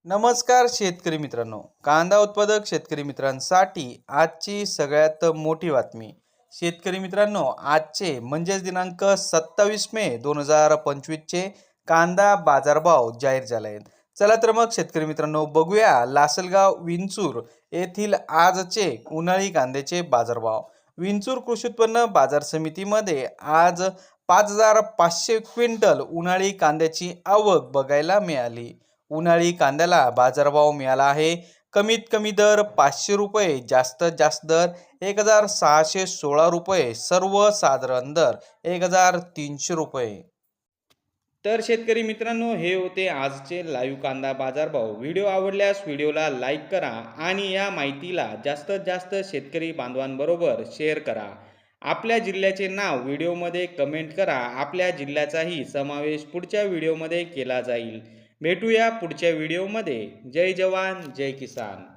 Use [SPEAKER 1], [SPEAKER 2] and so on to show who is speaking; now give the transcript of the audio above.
[SPEAKER 1] नमस्कार शेतकरी मित्रांनो. कांदा उत्पादक शेतकरी मित्रांसाठी आजची सगळ्यात मोठी बातमी. शेतकरी मित्रांनो, आजचे म्हणजेच दिनांक 27 मे 2025 चे कांदा बाजारभाव जाहीर झाले आहेत. चला तर मग शेतकरी मित्रांनो, बघूया लासलगाव विंचूर येथील आजचे उन्हाळी कांद्याचे बाजारभाव. विंचूर कृषी उत्पन्न बाजार समितीमध्ये आज 5,500 क्विंटल उन्हाळी कांद्याची आवक बघायला मिळाली. उन्हाळी कांद्याला बाजारभाव मिळाला आहे. कमीत कमी दर 500 रुपये, जास्तीत जास्त दर 1,616 रुपये, सर्वसाधारण दर 1,300 रुपये. तर शेतकरी मित्रांनो, हे होते आजचे लाईव्ह कांदा बाजारभाव. व्हिडिओ आवडल्यास व्हिडिओला लाईक करा आणि या माहितीला जास्तीत जास्त शेतकरी बांधवांबरोबर शेअर करा. आपल्या जिल्ह्याचे नाव व्हिडिओमध्ये कमेंट करा. आपल्या जिल्ह्याचाही समावेश पुढच्या व्हिडिओमध्ये केला जाईल. भेटूया पुढच्या व्हिडिओमध्ये. जय जवान जय किसान.